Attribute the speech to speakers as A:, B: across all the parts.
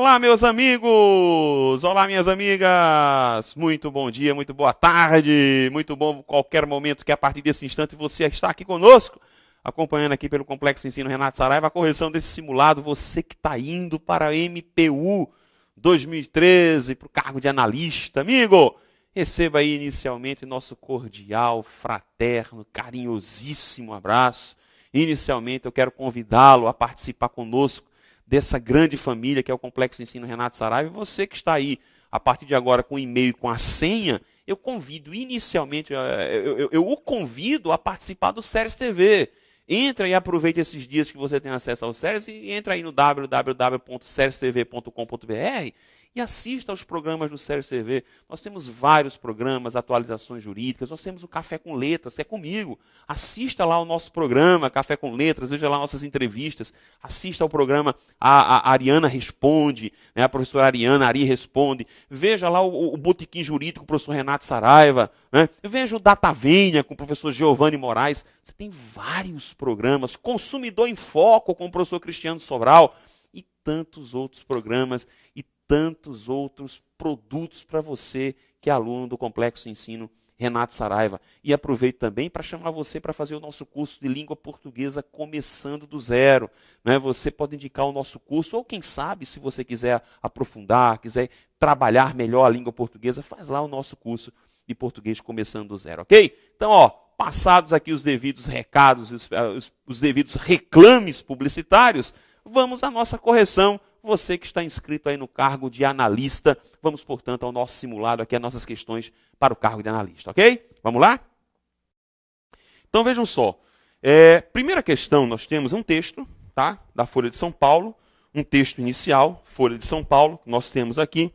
A: Olá, meus amigos! Olá, minhas amigas! Muito bom dia, muito boa tarde, muito bom qualquer momento que a partir desse instante você está aqui conosco, acompanhando aqui pelo Complexo Ensino Renato Saraiva a correção desse simulado, você que está indo para a MPU 2013, para o cargo de analista. Amigo, receba aí inicialmente nosso cordial, fraterno, carinhosíssimo abraço. Inicialmente eu quero convidá-lo a participar conosco dessa grande família que é o Complexo Ensino Renato Saraiva. E você que está aí, a partir de agora, com o e-mail e com a senha, eu convido inicialmente, eu o convido a participar do Séries TV. Entra e aproveite esses dias que você tem acesso ao Séries e entra aí no www.seriestv.com.br e assista aos programas do Séries TV. Nós temos vários programas, atualizações jurídicas, nós temos o Café com Letras, que é comigo. Assista lá o nosso programa, Café com Letras, veja lá nossas entrevistas, assista ao programa a Ariana Responde, né, a professora Ariana, Ari Responde, veja lá o Botequim Jurídico com o professor Renato Saraiva, né, veja o Data Vênia com o professor Giovanni Moraes. Você tem vários programas, Consumidor em Foco com o professor Cristiano Sobral e tantos outros programas e tantos outros produtos para você que é aluno do Complexo Ensino Renato Saraiva. E aproveito também para chamar você para fazer o nosso curso de língua portuguesa começando do zero. Né? Você pode indicar o nosso curso, ou quem sabe, se você quiser aprofundar, quiser trabalhar melhor a língua portuguesa, faz lá o nosso curso de português começando do zero, ok? Então, passados aqui os devidos recados, os devidos reclames publicitários, vamos à nossa correção. Você que está inscrito aí no cargo de analista, vamos, portanto, ao nosso simulado aqui, as nossas questões para o cargo de analista, ok? Vamos lá? Então, vejam só. Primeira questão, nós temos um texto, tá? Da Folha de São Paulo, um texto inicial, Folha de São Paulo, que nós temos aqui.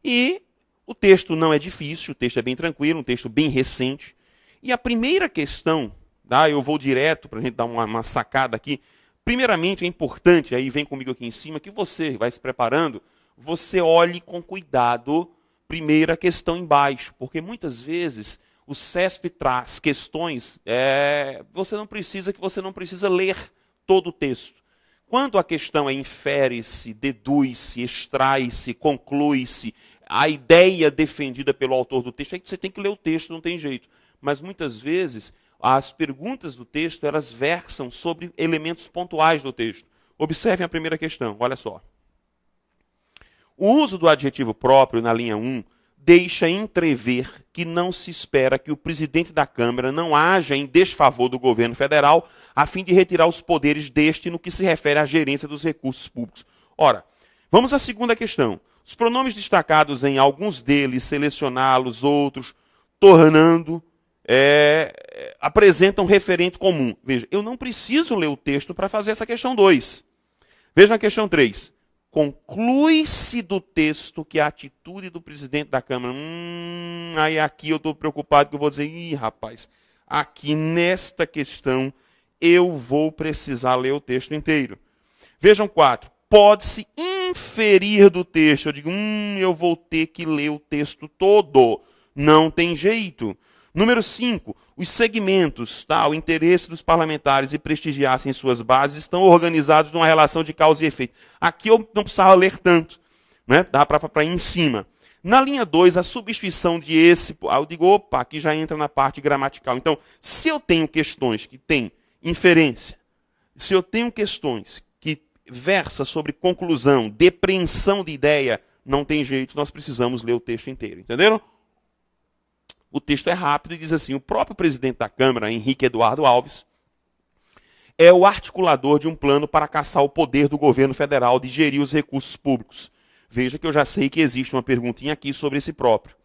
A: E o texto não é difícil, o texto é bem tranquilo, um texto bem recente. E a primeira questão, tá? Eu vou direto para a gente dar uma sacada aqui. Primeiramente, é importante, aí vem comigo aqui em cima, que você vai se preparando, você olhe com cuidado, primeira questão embaixo, porque muitas vezes o CESP traz questões, você não precisa ler todo o texto. Quando a questão é infere-se, deduz-se, extrai-se, conclui-se, a ideia defendida pelo autor do texto, aí você tem que ler o texto, não tem jeito. Mas muitas vezes as perguntas do texto, elas versam sobre elementos pontuais do texto. Observem a primeira questão, olha só. O uso do adjetivo próprio na linha 1 deixa entrever que não se espera que o presidente da Câmara não haja em desfavor do governo federal a fim de retirar os poderes deste no que se refere à gerência dos recursos públicos. Ora, vamos à segunda questão. Os pronomes destacados em alguns deles, selecioná-los, outros, tornando, apresentam referente comum. Veja, eu não preciso ler o texto para fazer essa questão 2. Veja a questão 3. Conclui-se do texto que a atitude do presidente da Câmara... aí aqui eu estou preocupado que eu vou dizer, rapaz, aqui nesta questão eu vou precisar ler o texto inteiro. Vejam 4. Pode-se inferir do texto. Eu digo, eu vou ter que ler o texto todo. Não tem jeito. Número 5, os segmentos, o interesse dos parlamentares e prestigiassem suas bases estão organizados numa relação de causa e efeito. Aqui eu não precisava ler tanto, né? Dá para ir em cima. Na linha 2, a substituição de esse, eu digo, opa, aqui já entra na parte gramatical. Então, se eu tenho questões que têm inferência, se eu tenho questões que versam sobre conclusão, depreensão de ideia, não tem jeito, nós precisamos ler o texto inteiro, entenderam? O texto é rápido e diz assim, o próprio presidente da Câmara, Henrique Eduardo Alves, é o articulador de um plano para caçar o poder do governo federal de gerir os recursos públicos. Veja que eu já sei que existe uma perguntinha aqui sobre esse próprio.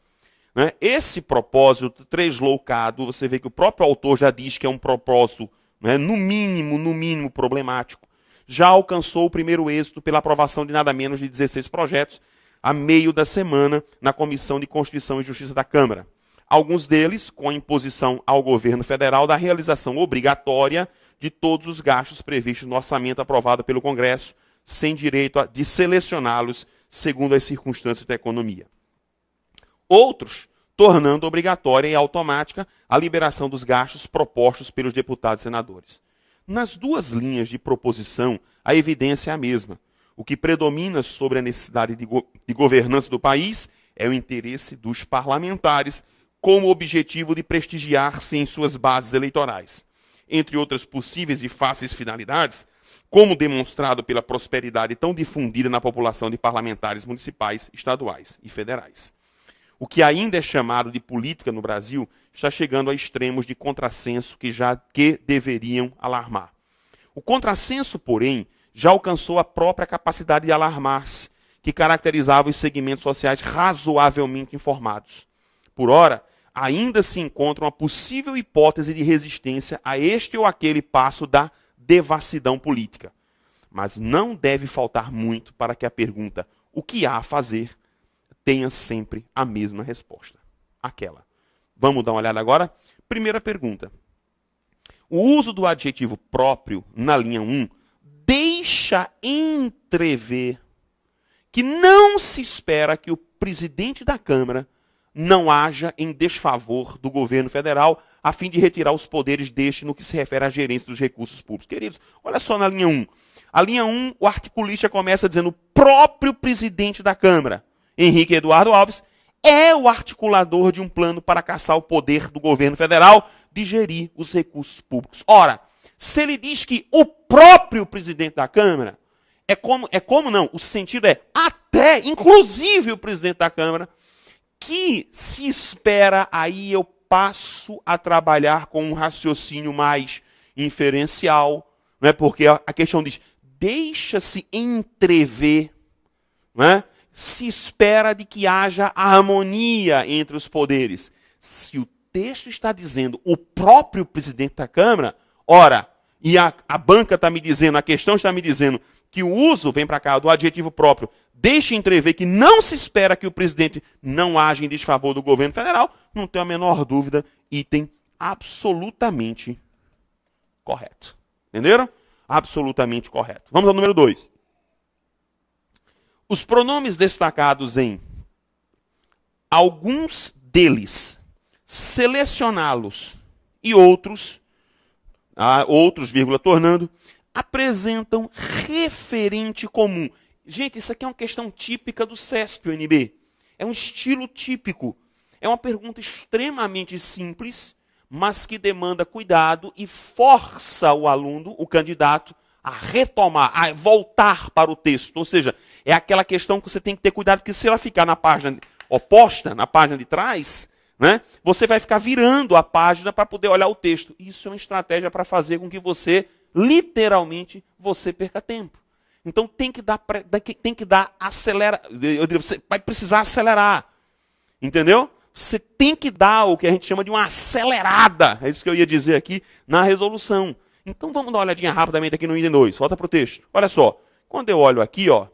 A: Né? Esse propósito tresloucado, você vê que o próprio autor já diz que é um propósito, né, no mínimo problemático, já alcançou o primeiro êxito pela aprovação de nada menos de 16 projetos a meio da semana na Comissão de Constituição e Justiça da Câmara. Alguns deles com a imposição ao governo federal da realização obrigatória de todos os gastos previstos no orçamento aprovado pelo Congresso, sem direito de selecioná-los segundo as circunstâncias da economia. Outros, tornando obrigatória e automática a liberação dos gastos propostos pelos deputados e senadores. Nas duas linhas de proposição, a evidência é a mesma. O que predomina sobre a necessidade de governança do país é o interesse dos parlamentares, com o objetivo de prestigiar-se em suas bases eleitorais. Entre outras possíveis e fáceis finalidades, como demonstrado pela prosperidade tão difundida na população de parlamentares municipais, estaduais e federais. O que ainda é chamado de política no Brasil está chegando a extremos de contrassenso que deveriam alarmar. O contrassenso, porém, já alcançou a própria capacidade de alarmar-se, que caracterizava os segmentos sociais razoavelmente informados. Por ora, ainda se encontra uma possível hipótese de resistência a este ou aquele passo da devassidão política. Mas não deve faltar muito para que a pergunta "o que há a fazer?" tenha sempre a mesma resposta. Aquela. Vamos dar uma olhada agora? Primeira pergunta. O uso do adjetivo próprio na linha 1 deixa entrever que não se espera que o presidente da Câmara não haja em desfavor do governo federal a fim de retirar os poderes deste no que se refere à gerência dos recursos públicos. Queridos, olha só na linha 1. A linha 1, o articulista começa dizendo o próprio presidente da Câmara, Henrique Eduardo Alves, é o articulador de um plano para caçar o poder do governo federal de gerir os recursos públicos. Ora, se ele diz que o próprio presidente da Câmara, o sentido é até, inclusive o presidente da Câmara, que se espera, aí eu passo a trabalhar com um raciocínio mais inferencial, não é? Porque a questão diz, deixa-se entrever, não é? Se espera de que haja harmonia entre os poderes. Se o texto está dizendo o próprio presidente da Câmara, ora, e a banca está me dizendo, a questão está me dizendo que o uso, vem para cá, do adjetivo próprio, deixa entrever que não se espera que o presidente não haja em desfavor do governo federal, não tenho a menor dúvida, item absolutamente correto. Entenderam? Absolutamente correto. Vamos ao número 2. Os pronomes destacados em alguns deles, selecioná-los e outros, tornando, apresentam referente comum. Gente, isso aqui é uma questão típica do CESP-UNB. É um estilo típico. É uma pergunta extremamente simples, mas que demanda cuidado e força o aluno, o candidato, a retomar, a voltar para o texto. Ou seja, é aquela questão que você tem que ter cuidado, porque se ela ficar na página oposta, na página de trás, né, você vai ficar virando a página para poder olhar o texto. Isso é uma estratégia para fazer com que você, literalmente, você perca tempo. Então tem que dar você vai precisar acelerar. Entendeu? Você tem que dar o que a gente chama de uma acelerada. É isso que eu ia dizer aqui na resolução. Então vamos dar uma olhadinha rapidamente aqui no item 2. Volta para o texto. Olha só. Quando eu olho aqui, ó,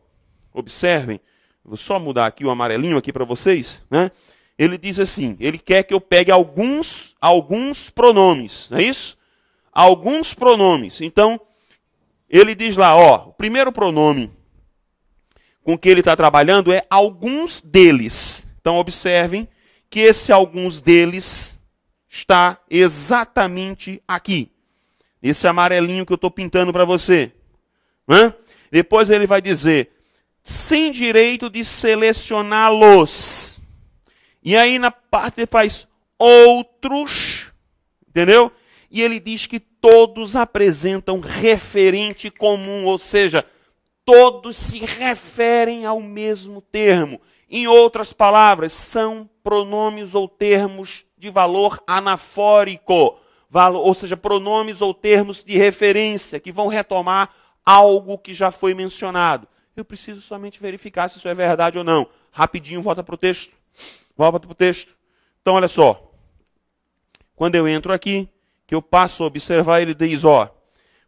A: observem, vou só mudar aqui o amarelinho aqui para vocês, né? Ele diz assim, ele quer que eu pegue alguns pronomes, não é isso? Alguns pronomes. Então, ele diz lá, ó, o primeiro pronome com que ele está trabalhando é alguns deles. Então, observem que esse alguns deles está exatamente aqui. Esse amarelinho que eu estou pintando para você. Né? Depois ele vai dizer, sem direito de selecioná-los. E aí na parte ele faz outros, entendeu? E ele diz que todos apresentam referente comum, ou seja, todos se referem ao mesmo termo. Em outras palavras, são pronomes ou termos de valor anafórico. Ou seja, pronomes ou termos de referência que vão retomar algo que já foi mencionado. Eu preciso somente verificar se isso é verdade ou não. Rapidinho, volta para o texto. Volta para o texto. Então, olha só. Quando eu entro aqui, que eu passo a observar, ele diz, ó,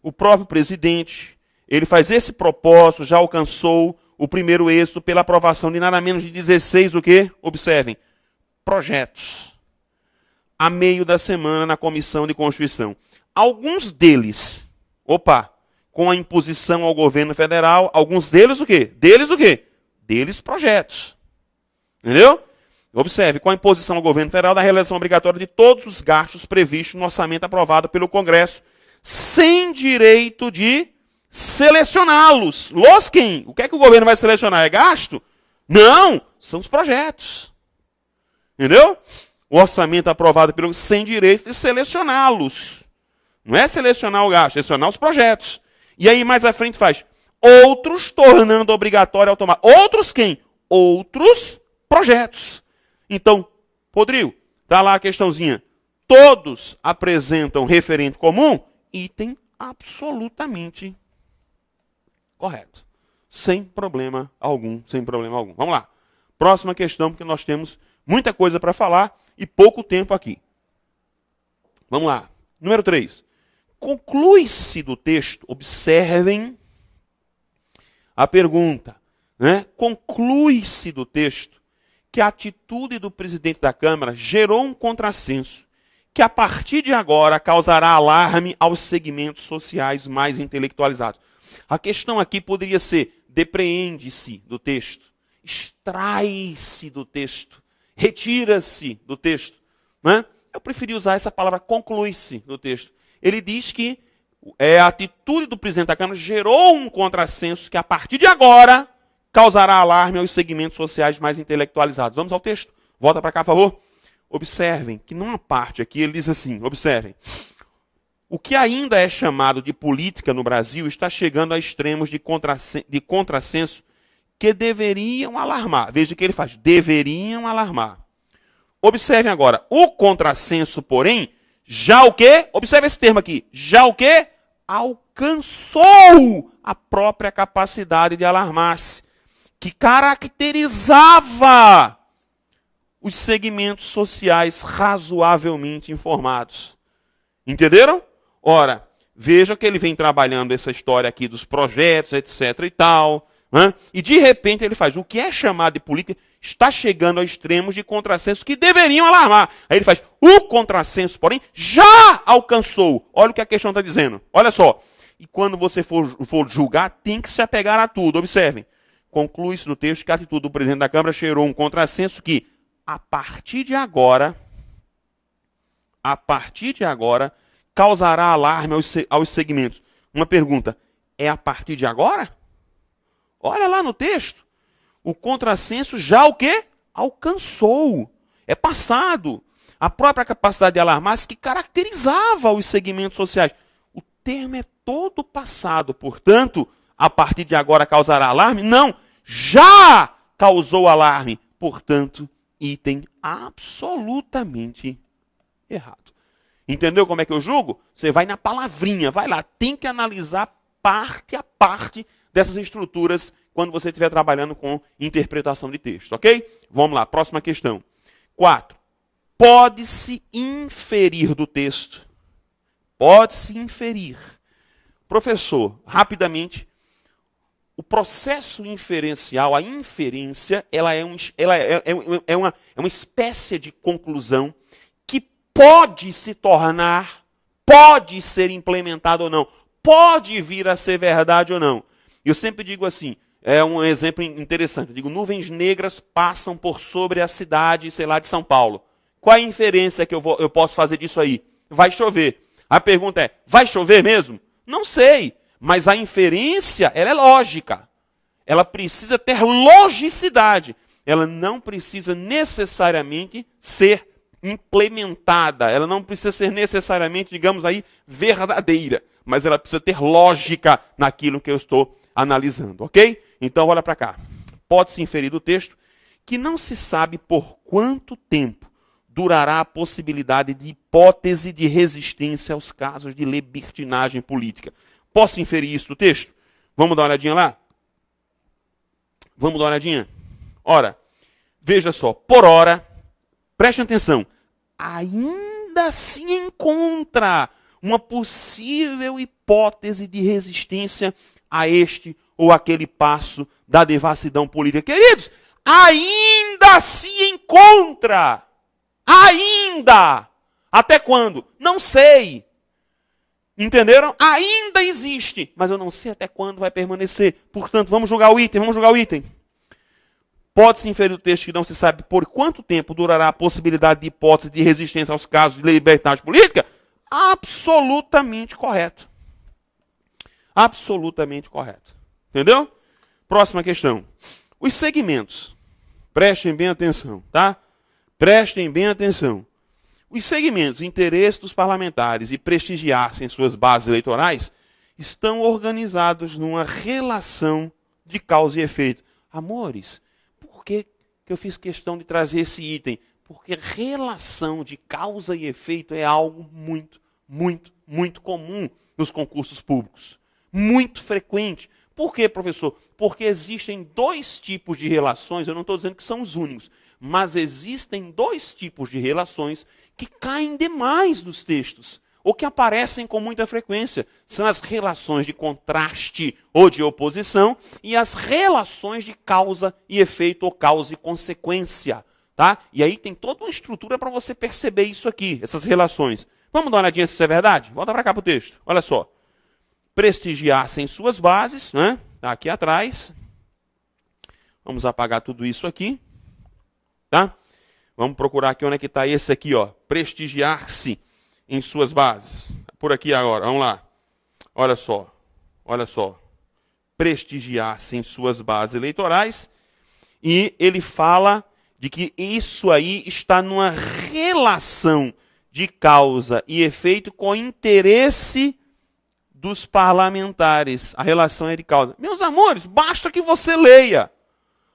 A: o próprio presidente, ele faz esse propósito, já alcançou o primeiro êxito pela aprovação de nada menos de 16, o quê? Observem, projetos. A meio da semana na Comissão de Constituição. Alguns deles, com a imposição ao governo federal, alguns deles o quê? Deles projetos. Entendeu? Observe, com a imposição ao governo federal da realização obrigatória de todos os gastos previstos no orçamento aprovado pelo Congresso, sem direito de selecioná-los. Los quem? O que é que o governo vai selecionar? É gasto? Não, são os projetos. Entendeu? O orçamento aprovado pelo sem direito de selecioná-los. Não é selecionar o gasto, é selecionar os projetos. E aí mais à frente faz outros tornando obrigatório automático. Outros quem? Outros projetos. Então, Rodrigo, tá lá a questãozinha. Todos apresentam referente comum? Item absolutamente correto. Sem problema algum, sem problema algum. Vamos lá. Próxima questão, porque nós temos muita coisa para falar e pouco tempo aqui. Vamos lá. Número 3. Conclui-se do texto, observem a pergunta, né? Conclui-se do texto que a atitude do presidente da Câmara gerou um contrassenso que a partir de agora causará alarme aos segmentos sociais mais intelectualizados. A questão aqui poderia ser: depreende-se do texto, extrai-se do texto, retira-se do texto. Né? Eu preferi usar essa palavra conclui-se do texto. Ele diz que a atitude do presidente da Câmara gerou um contrassenso que a partir de agora causará alarme aos segmentos sociais mais intelectualizados. Vamos ao texto? Volta para cá, por favor. Observem que numa parte aqui ele diz assim, observem. O que ainda é chamado de política no Brasil está chegando a extremos de contrassenso que deveriam alarmar. Veja o que ele faz. Deveriam alarmar. Observem agora. O contrassenso, porém, já o quê? Observe esse termo aqui. Já o quê? Alcançou a própria capacidade de alarmar-se, que caracterizava os segmentos sociais razoavelmente informados. Entenderam? Ora, veja que ele vem trabalhando essa história aqui dos projetos, etc. e tal. Né? E de repente ele faz o que é chamado de política está chegando a extremos de contrassenso que deveriam alarmar. Aí ele faz o contrassenso, porém, já alcançou. Olha o que a questão está dizendo. Olha só. E quando você for julgar, tem que se apegar a tudo. Observem. Conclui-se no texto que a atitude do presidente da Câmara gerou um contrassenso que, a partir de agora, causará alarme aos segmentos. Uma pergunta, é a partir de agora? Olha lá no texto. O contrassenso já o quê? Alcançou. É passado. A própria capacidade de alarmar-se que caracterizava os segmentos sociais. O termo é todo passado. Portanto, a partir de agora causará alarme? Não. Já causou alarme. Portanto, item absolutamente errado. Entendeu como é que eu julgo? Você vai na palavrinha, vai lá. Tem que analisar parte a parte dessas estruturas quando você estiver trabalhando com interpretação de texto, ok? Vamos lá, próxima questão. 4. Pode-se inferir do texto. Pode-se inferir. Professor, rapidamente, o processo inferencial, a inferência, ela é uma espécie de conclusão que pode se tornar, pode ser implementada ou não, pode vir a ser verdade ou não. Eu sempre digo assim, é um exemplo interessante. Eu digo, nuvens negras passam por sobre a cidade, sei lá, de São Paulo. Qual a inferência que eu posso fazer disso aí? Vai chover. A pergunta é, vai chover mesmo? Não sei, mas a inferência, ela é lógica. Ela precisa ter logicidade. Ela não precisa necessariamente ser implementada. Ela não precisa ser necessariamente, digamos aí, verdadeira. Mas ela precisa ter lógica naquilo que eu estou analisando, ok? Então, olha para cá. Pode-se inferir do texto que não se sabe por quanto tempo durará a possibilidade de hipótese de resistência aos casos de libertinagem política. Posso inferir isso do texto? Vamos dar uma olhadinha lá? Vamos dar uma olhadinha? Ora, veja só. Por hora, preste atenção, ainda se encontra uma possível hipótese de resistência a este ou aquele passo da devassidão política. Queridos, ainda se encontra. Ainda. Até quando? Não sei. Entenderam? Ainda existe, mas eu não sei até quando vai permanecer. Portanto, vamos julgar o item, Pode-se inferir o texto que não se sabe por quanto tempo durará a possibilidade de hipótese de resistência aos casos de libertinagem política? Absolutamente correto. Absolutamente correto. Entendeu? Próxima questão. Os segmentos. Prestem bem atenção, tá? Prestem bem atenção. Os segmentos, interesse dos parlamentares e prestigiar-se em suas bases eleitorais estão organizados numa relação de causa e efeito. Amores, por que eu fiz questão de trazer esse item? Porque relação de causa e efeito é algo muito, muito, muito comum nos concursos públicos. Muito frequente. Por quê, professor? Porque existem dois tipos de relações, eu não estou dizendo que são os únicos, mas existem dois tipos de relações que caem demais nos textos, ou que aparecem com muita frequência. São as relações de contraste ou de oposição e as relações de causa e efeito ou causa e consequência. Tá? E aí tem toda uma estrutura para você perceber isso aqui, essas relações. Vamos dar uma olhadinha se isso é verdade? Volta para cá para o texto. Olha só. Prestigiar-se em suas bases, né? Está aqui atrás. Vamos apagar tudo isso aqui. Tá? Vamos procurar aqui onde é que está esse aqui, ó. Prestigiar-se em suas bases. Por aqui agora, vamos lá. Olha só. Olha só. Prestigiar-se em suas bases eleitorais. E ele fala de que isso aí está numa relação de causa e efeito com interesse dos parlamentares. A relação é de causa. Meus amores, basta que você leia.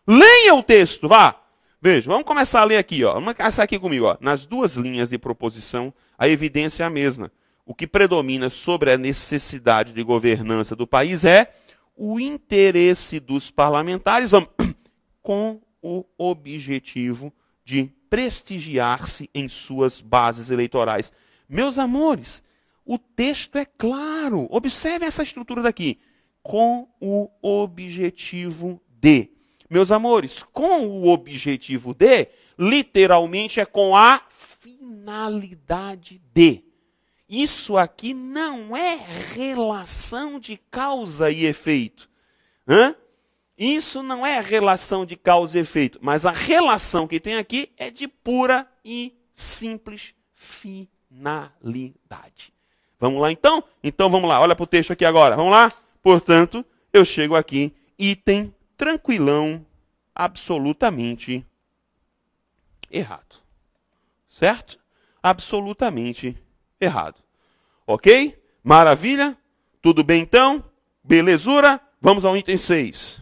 A: Leia o texto, vá. Veja, vamos começar a ler aqui, ó. Vamos começar aqui comigo, ó. Nas duas linhas de proposição, a evidência é a mesma. O que predomina sobre a necessidade de governança do país é o interesse dos parlamentares com o objetivo de prestigiar-se em suas bases eleitorais. Meus amores, o texto é claro. Observe essa estrutura daqui. Com o objetivo de. Meus amores, com o objetivo de, literalmente é com a finalidade de. Isso aqui não é relação de causa e efeito. Isso não é relação de causa e efeito, mas a relação que tem aqui é de pura e simples finalidade. Vamos lá então? Então vamos lá, olha para o texto aqui agora. Vamos lá? Portanto, eu chego aqui, item tranquilão, absolutamente errado. Certo? Absolutamente errado. Ok? Maravilha? Tudo bem então? Belezura? Vamos ao item 6.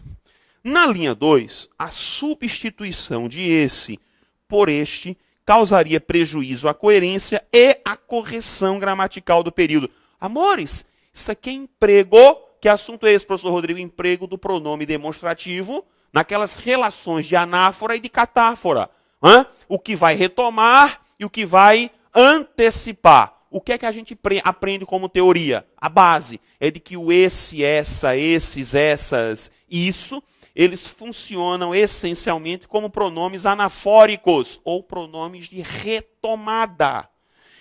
A: Na linha 2, a substituição de esse por este causaria prejuízo à coerência e à correção gramatical do período. Amores, isso aqui é emprego. Que assunto é esse, professor Rodrigo? Emprego do pronome demonstrativo naquelas relações de anáfora e de catáfora. O que vai retomar e o que vai antecipar. O que é que a gente aprende como teoria? A base é de que o esse, essa, esses, essas, isso, eles funcionam essencialmente como pronomes anafóricos ou pronomes de retomada.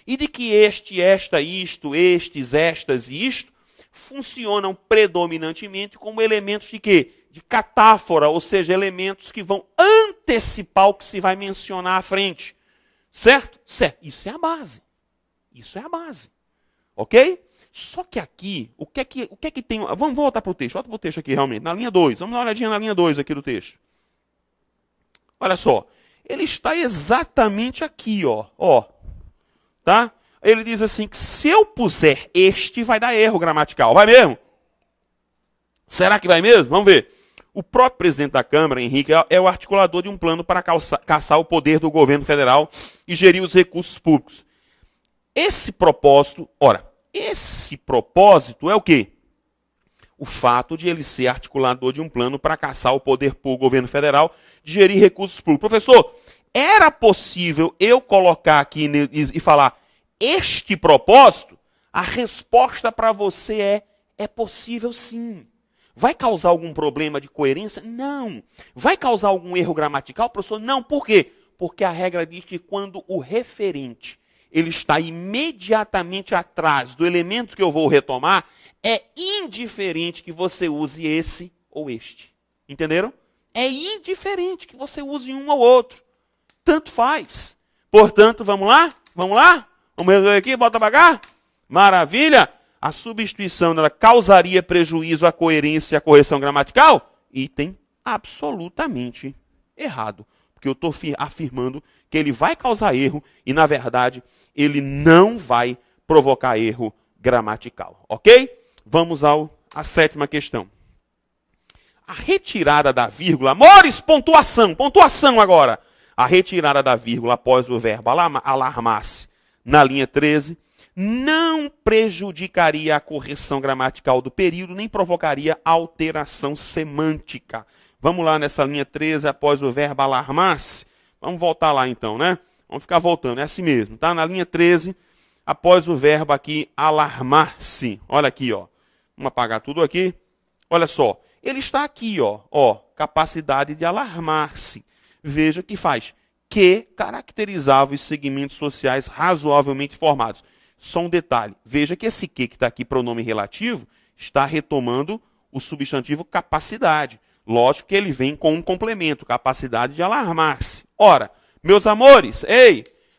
A: E de que este, esta, isto, estes, estas e isto funcionam predominantemente como elementos de quê? De catáfora, ou seja, elementos que vão antecipar o que se vai mencionar à frente. Certo? Certo. Isso é a base. Isso é a base. Ok? Só que aqui, o que é que tem... Vamos voltar para o texto. Volta para o texto aqui, realmente. Na linha 2. Vamos dar uma olhadinha na linha 2 aqui do texto. Olha só. Ele está exatamente aqui, ó. Tá? Ele diz assim que se eu puser este, vai dar erro gramatical. Vai mesmo? Será que vai mesmo? Vamos ver. O próprio presidente da Câmara, Henrique, é o articulador de um plano para caçar o poder do governo federal e gerir os recursos públicos. Esse propósito é o quê? O fato de ele ser articulador de um plano para caçar o poder público do governo federal de gerir recursos públicos. Professor, era possível eu colocar aqui e falar este propósito? A resposta para você é possível sim. Vai causar algum problema de coerência? Não. Vai causar algum erro gramatical, professor? Não. Por quê? Porque a regra diz que quando o referente ele está imediatamente atrás do elemento que eu vou retomar, é indiferente que você use esse ou este. Entenderam? É indiferente que você use um ou outro. Tanto faz. Portanto, vamos lá? Vamos lá? Vamos resolver aqui, volta para cá. Maravilha. a substituição dela causaria prejuízo à coerência e à correção gramatical? Item absolutamente errado. Porque eu estou afirmando que ele vai causar erro e, na verdade, ele não vai provocar erro gramatical. Ok? Vamos à sétima questão. A retirada da vírgula, amores, pontuação agora. A retirada da vírgula após o verbo alarmar-se na linha 13 não prejudicaria a correção gramatical do período, nem provocaria alteração semântica. Vamos lá nessa linha 13, após o verbo alarmar-se. Vamos voltar lá então, né? Vamos ficar voltando, é assim mesmo, tá? Na linha 13, após o verbo aqui alarmar-se. Olha aqui, ó. Vamos apagar tudo aqui. Olha só, ele está aqui, ó, capacidade de alarmar-se. Veja que faz que caracterizava os segmentos sociais razoavelmente formados. Só um detalhe, veja que esse que está aqui, pronome relativo, está retomando o substantivo capacidade. Lógico que ele vem com um complemento, capacidade de alarmar-se. Ora, meus amores,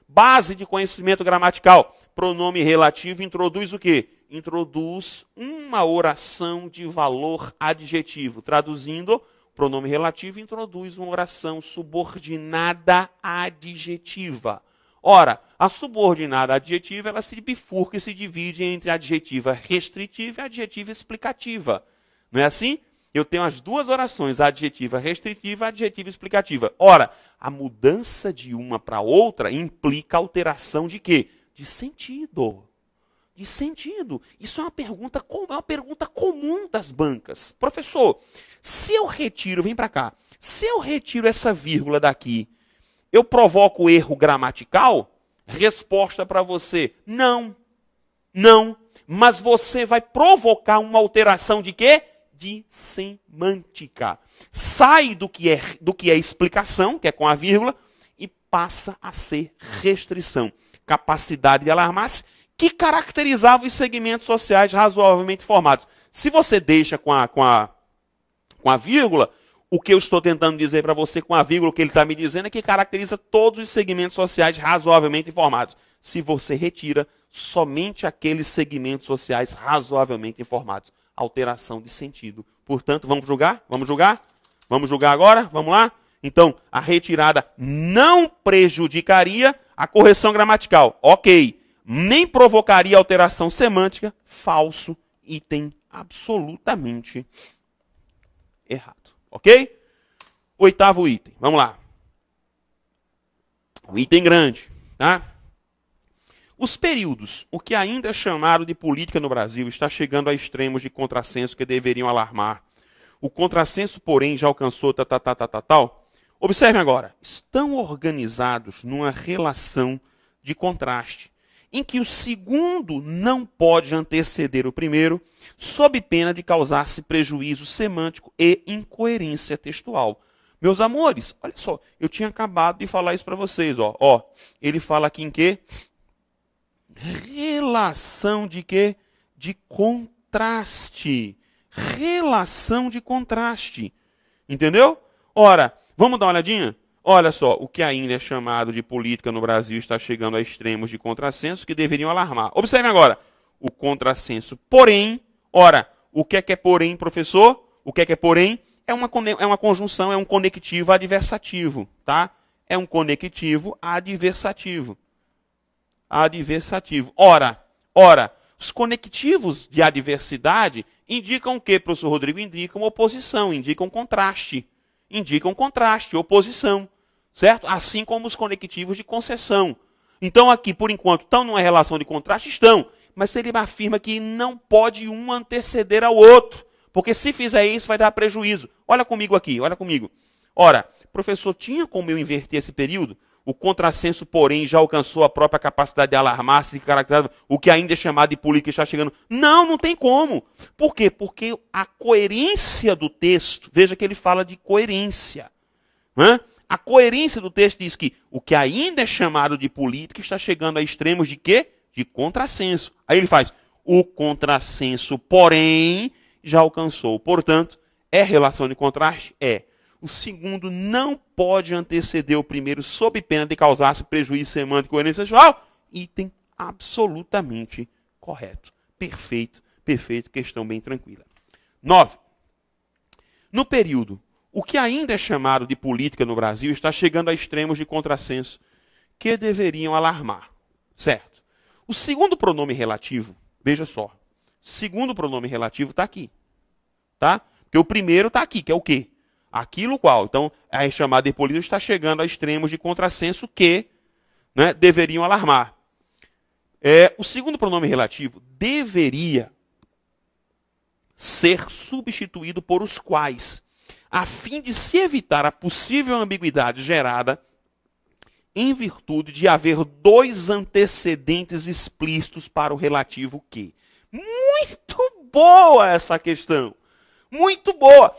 A: base de conhecimento gramatical, pronome relativo introduz o quê? Introduz uma oração de valor adjetivo. Traduzindo, pronome relativo introduz uma oração subordinada adjetiva. Ora, a subordinada adjetiva, ela se bifurca e se divide entre adjetiva restritiva e adjetiva explicativa. Não é assim? Eu tenho as duas orações, adjetiva restritiva e adjetiva explicativa. Ora, a mudança de uma para outra implica alteração de quê? De sentido. De sentido. Isso é uma pergunta comum das bancas. Professor, se eu retiro, vem para cá, se eu retiro essa vírgula daqui, eu provoco erro gramatical? Resposta para você, não. Não. Mas você vai provocar uma alteração de quê? De semântica. Sai do que é explicação, que é com a vírgula, e passa a ser restrição. Capacidade de alarmar-se, que caracterizava os segmentos sociais razoavelmente formados. Se você deixa com a vírgula, o que eu estou tentando dizer para você com a vírgula, o que ele está me dizendo é que caracteriza todos os segmentos sociais razoavelmente informados. Se você retira somente aqueles segmentos sociais razoavelmente informados. Alteração de sentido. Portanto, vamos julgar? Vamos julgar? Vamos julgar agora? Vamos lá? Então, a retirada não prejudicaria a correção gramatical. Ok. Nem provocaria alteração semântica. Falso. Item absolutamente errado. Ok? Oitavo item. Vamos lá. Um item grande. Tá? Os períodos, o que ainda é chamado de política no Brasil, está chegando a extremos de contrassenso que deveriam alarmar. O contrassenso, porém, já alcançou tal. Observem agora. Estão organizados numa relação de contraste, em que o segundo não pode anteceder o primeiro, sob pena de causar-se prejuízo semântico e incoerência textual. Meus amores, olha só, eu tinha acabado de falar isso para vocês. Ele fala aqui em quê? Relação de quê? De contraste. Relação de contraste. Entendeu? Ora, vamos dar uma olhadinha? Olha só, o que ainda é chamado de política no Brasil está chegando a extremos de contrassenso que deveriam alarmar. Observe agora, o contrassenso, porém, ora, o que é porém, professor? O que é porém? É uma conjunção, é um conectivo adversativo, tá? É um conectivo adversativo. Adversativo. Ora, os conectivos de adversidade indicam o que, professor Rodrigo? Indicam oposição, indicam contraste. Indicam contraste, oposição. Certo? Assim como os conectivos de concessão. Então aqui, por enquanto, estão numa relação de contraste? Estão. Mas ele afirma que não pode um anteceder ao outro. Porque se fizer isso, vai dar prejuízo. Olha comigo aqui, olha comigo. Ora, professor, tinha como eu inverter esse período? O contrassenso, porém, já alcançou a própria capacidade de alarmar-se, caracterizado o que ainda é chamado de política está chegando. Não tem como. Por quê? Porque a coerência do texto, veja que ele fala de coerência. A coerência do texto diz que o que ainda é chamado de política está chegando a extremos de quê? De contrassenso. Aí ele faz, o contrassenso, porém, já alcançou. Portanto, é relação de contraste? É. O segundo não pode anteceder o primeiro sob pena de causar-se prejuízo semântico e coerência textual. Item absolutamente correto. Perfeito, perfeito, questão bem tranquila. 9. No período, o que ainda é chamado de política no Brasil está chegando a extremos de contrassenso que deveriam alarmar. Certo? O segundo pronome relativo, veja só, segundo pronome relativo está aqui. Tá? Porque o primeiro está aqui, que é o quê? Aquilo qual. Então, a chamada de política está chegando a extremos de contrassenso que, né, deveriam alarmar. O segundo pronome relativo deveria ser substituído por os quais, a fim de se evitar a possível ambiguidade gerada em virtude de haver dois antecedentes explícitos para o relativo que. Muito boa essa questão. Muito boa.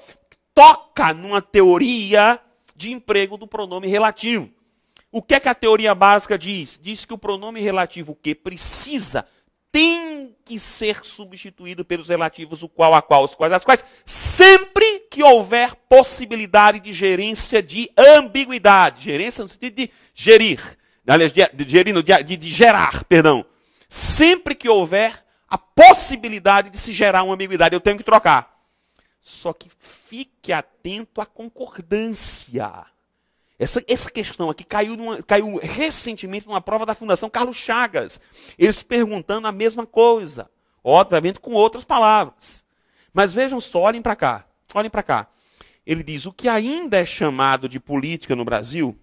A: Toca numa teoria de emprego do pronome relativo. O que é que a teoria básica diz? Diz que o pronome relativo que precisa, tem que ser substituído pelos relativos o qual, a qual, os quais, as quais, sempre que houver possibilidade de gerência de ambiguidade. Gerência no sentido de gerir. Aliás, de gerar, perdão. Sempre que houver a possibilidade de se gerar uma ambiguidade, eu tenho que trocar. Só que fique atento à concordância. Essa questão aqui caiu recentemente numa prova da Fundação Carlos Chagas. Eles perguntando a mesma coisa. Obviamente com outras palavras. Mas vejam só, olhem para cá. Olhem para cá. Ele diz, o que ainda é chamado de política no Brasil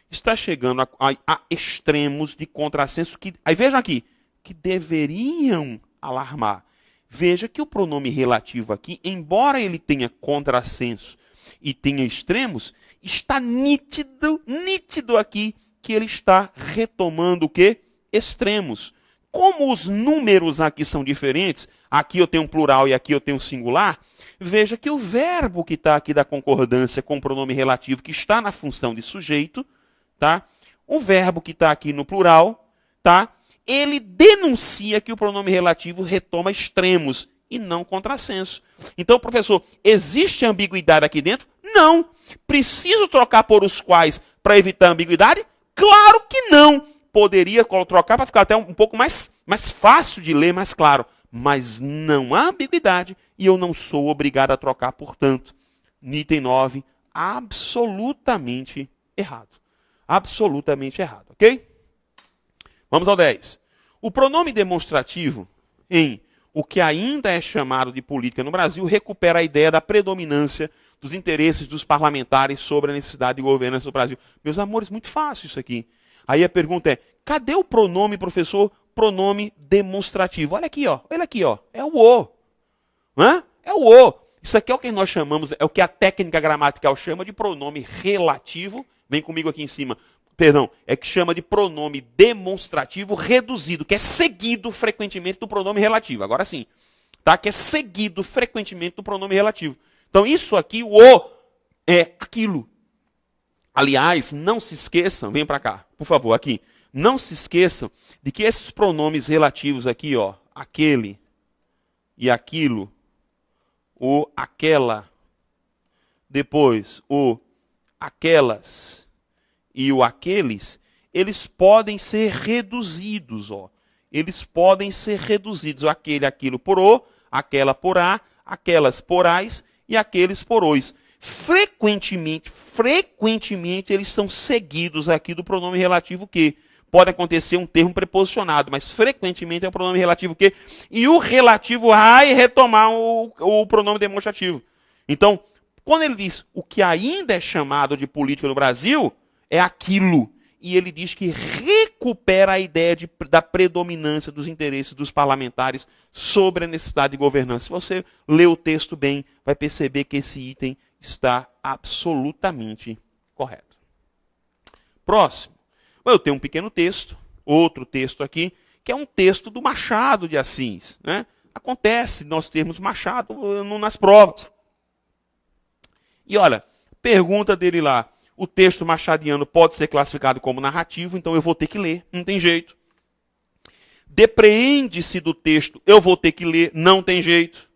A: está chegando a extremos de contrassenso que, aí vejam aqui, que deveriam alarmar. Veja que o pronome relativo aqui, embora ele tenha contrassenso e tenha extremos, está nítido aqui que ele está retomando o quê? Extremos. Como os números aqui são diferentes, aqui eu tenho um plural e aqui eu tenho um singular, veja que o verbo que está aqui da concordância com o pronome relativo, que está na função de sujeito, tá? O verbo que está aqui no plural, tá? Ele denuncia que o pronome relativo retoma extremos e não contrassenso. Então, professor, existe ambiguidade aqui dentro? Não. Preciso trocar por os quais para evitar ambiguidade? Claro que não. Poderia trocar para ficar até um pouco mais fácil de ler, mais claro. Mas não há ambiguidade e eu não sou obrigado a trocar, portanto. Item 9, absolutamente errado. Absolutamente errado, ok? Vamos ao 10. O pronome demonstrativo em o que ainda é chamado de política no Brasil recupera a ideia da predominância dos interesses dos parlamentares sobre a necessidade de governança do Brasil. Meus amores, muito fácil isso aqui. Aí a pergunta é, cadê o pronome, professor? Pronome demonstrativo. Olha aqui, ó. Olha aqui, ó. É o o. Hã? É o o. Isso aqui é o que nós chamamos, é o que a técnica gramatical chama de pronome relativo. Vem comigo aqui em cima. Perdão, é que chama de pronome demonstrativo reduzido, que é seguido frequentemente do pronome relativo. Agora sim, tá? Que é seguido frequentemente do pronome relativo. Então isso aqui, o é aquilo. Aliás, não se esqueçam, vem para cá, por favor, aqui. Não se esqueçam de que esses pronomes relativos aqui, ó, aquele e aquilo, o aquela, depois o aquelas e o aqueles, eles podem ser reduzidos, ó. Eles podem ser reduzidos, o aquele, aquilo por o, aquela por a, aquelas por as e aqueles por os. Frequentemente eles são seguidos aqui do pronome relativo que. Pode acontecer um termo preposicionado, mas frequentemente é o pronome relativo que. E o relativo vai retomar o pronome demonstrativo. Então, quando ele diz o que ainda é chamado de política no Brasil, é aquilo. E ele diz que recupera a ideia da predominância dos interesses dos parlamentares sobre a necessidade de governança. Se você ler o texto bem, vai perceber que esse item está absolutamente correto. Próximo. Eu tenho um pequeno texto, outro texto aqui, que é um texto do Machado de Assis. Né? Acontece nós termos Machado nas provas. E olha, pergunta dele lá, o texto machadiano pode ser classificado como narrativo, então eu vou ter que ler, não tem jeito. Depreende-se do texto, eu vou ter que ler, não tem jeito.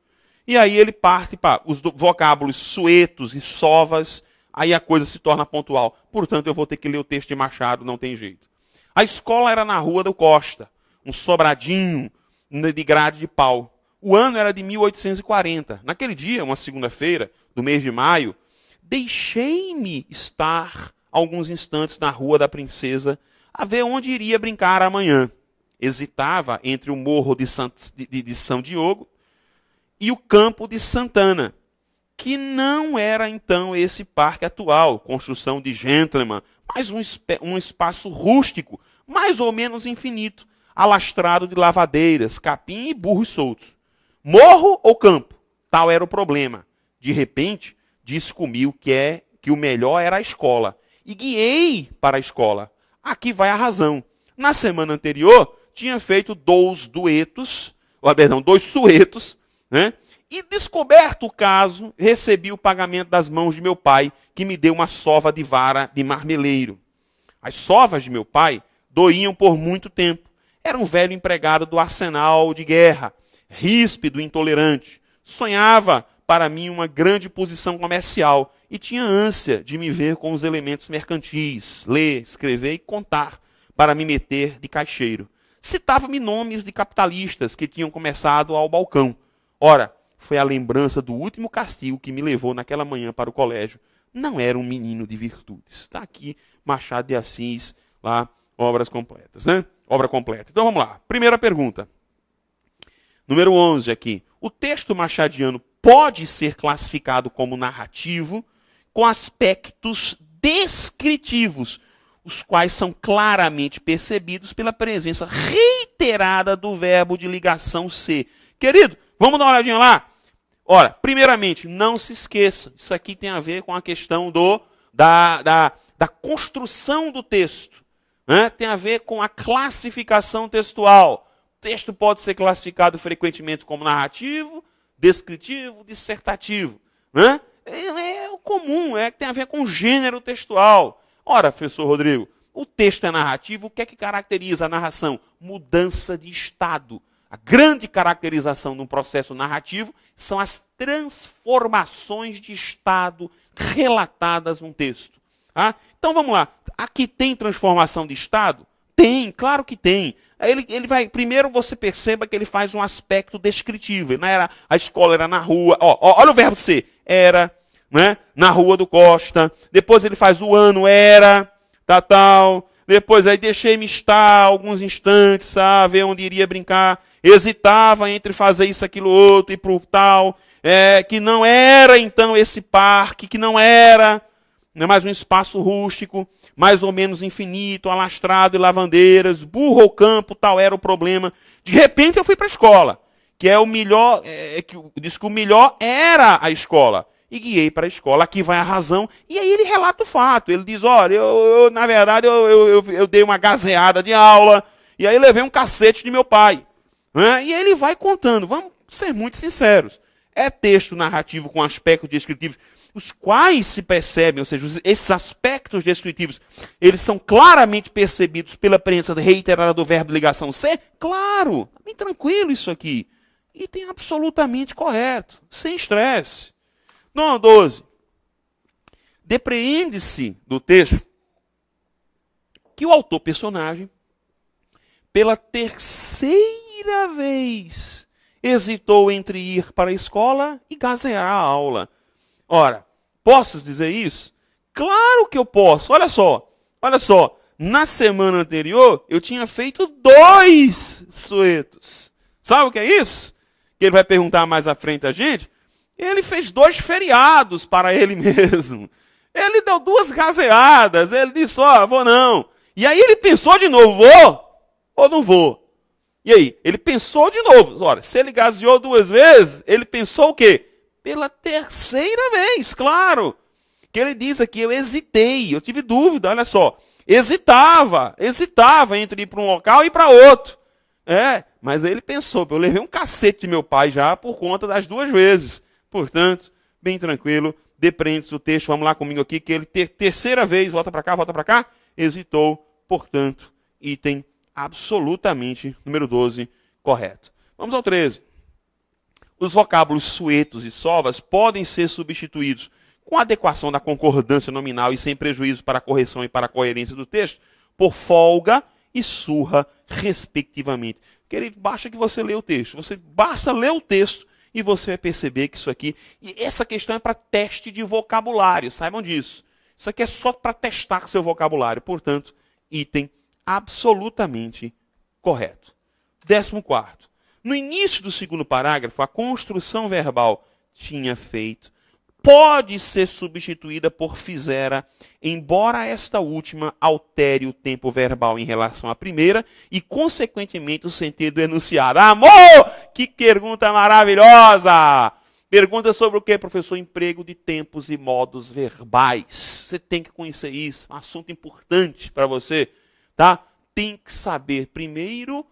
A: E aí ele parte para os vocábulos suetos e sovas, aí a coisa se torna pontual. Portanto, eu vou ter que ler o texto de Machado, não tem jeito. A escola era na Rua do Costa, um sobradinho, de grade de pau. O ano era de 1840. Naquele dia, uma segunda-feira do mês de maio, deixei-me estar alguns instantes na Rua da Princesa a ver onde iria brincar amanhã. Hesitava entre o Morro de São Diogo e o Campo de Santana, que não era então esse parque atual, construção de gentleman, mas um espaço rústico, mais ou menos infinito, alastrado de lavadeiras, capim e burros soltos. Morro ou campo? Tal era o problema. De repente, disse comigo que o melhor era a escola. E guiei para a escola. Aqui vai a razão. Na semana anterior, tinha feito dois suetos, né? E descoberto o caso, recebi o pagamento das mãos de meu pai, que me deu uma sova de vara de marmeleiro. As sovas de meu pai doíam por muito tempo. Era um velho empregado do arsenal de guerra, ríspido e intolerante. Sonhava para mim uma grande posição comercial e tinha ânsia de me ver com os elementos mercantis, ler, escrever e contar, para me meter de caixeiro. Citava-me nomes de capitalistas que tinham começado ao balcão. Ora, foi a lembrança do último castigo que me levou naquela manhã para o colégio. Não era um menino de virtudes. Está aqui Machado de Assis, lá, obras completas, né? Obra completa. Então vamos lá. Primeira pergunta. Número 11 aqui. O texto machadiano pode ser classificado como narrativo com aspectos descritivos, os quais são claramente percebidos pela presença reiterada do verbo de ligação ser. Querido, vamos dar uma olhadinha lá? Ora, primeiramente, não se esqueça, isso aqui tem a ver com a questão da construção do texto, né? Tem a ver com a classificação textual. O texto pode ser classificado frequentemente como narrativo, descritivo, dissertativo, né? É o comum, tem a ver com o gênero textual. Ora, professor Rodrigo, o texto é narrativo, o que é que caracteriza a narração? Mudança de estado. A grande caracterização de um processo narrativo são as transformações de estado relatadas num texto. Tá? Então vamos lá. Aqui tem transformação de estado? Tem, claro que tem. Ele vai. Primeiro você perceba que ele faz um aspecto descritivo. Não era, a escola era na rua. Olha o verbo ser. Era, né? Na Rua do Costa. Depois ele faz o ano, era, tal. Depois aí deixei-me estar alguns instantes, ver onde iria brincar. Hesitava entre fazer isso, aquilo, outro, e pro tal. Que não era então esse parque, que não era, né, mais um espaço rústico, mais ou menos infinito, alastrado e lavandeiras, burro ou campo, tal era o problema. De repente eu fui para a escola, que é o melhor, diz que o melhor era a escola. E guiei para a escola, aqui vai a razão, e aí ele relata o fato. Ele diz, olha, na verdade, eu dei uma gazeada de aula, e aí levei um cacete de meu pai. Né? E ele vai contando, vamos ser muito sinceros. É texto narrativo com aspectos descritivos, os quais se percebem, ou seja, esses aspectos descritivos, eles são claramente percebidos pela presença reiterada do verbo de ligação ser? Claro, bem tranquilo isso aqui. E tem absolutamente correto, sem estresse. Número 12. Depreende-se do texto que o autor-personagem, pela terceira vez, hesitou entre ir para a escola e gazear a aula. Ora, posso dizer isso? Claro que eu posso. Olha só. Na semana anterior, eu tinha feito 2 suetos. Sabe o que é isso? Que ele vai perguntar mais à frente a gente. Ele fez 2 feriados para ele mesmo. Ele deu 2 gazeadas. Ele disse, vou não. E aí ele pensou de novo, vou ou não vou? E aí, ele pensou de novo. Ora, se ele gazeou 2 vezes, ele pensou o quê? Pela terceira vez, claro. Que ele diz aqui, eu hesitei, eu tive dúvida, olha só. Hesitava entre ir para um local e para outro. Mas aí ele pensou, eu levei um cacete de meu pai já por conta das 2 vezes. Portanto, bem tranquilo, depreende-se o texto, vamos lá comigo aqui, que ele terceira vez, volta para cá, hesitou, portanto, item absolutamente, número 12, correto. Vamos ao 13. Os vocábulos suetos e sovas podem ser substituídos com adequação da concordância nominal e sem prejuízo para a correção e para a coerência do texto, por folga e surra, respectivamente. Querido, basta que você lê o texto. Você basta ler o texto e você vai perceber que isso aqui... E essa questão é para teste de vocabulário, saibam disso. Isso aqui é só para testar seu vocabulário. Portanto, item absolutamente correto. 14º. No início do segundo parágrafo, a construção verbal tinha feito pode ser substituída por fizera, embora esta última altere o tempo verbal em relação à primeira e, consequentemente, o sentido do enunciado. Amor! Que pergunta maravilhosa! Pergunta sobre o que, professor? Emprego de tempos e modos verbais. Você tem que conhecer isso, um assunto importante para você, tá? Tem que saber primeiro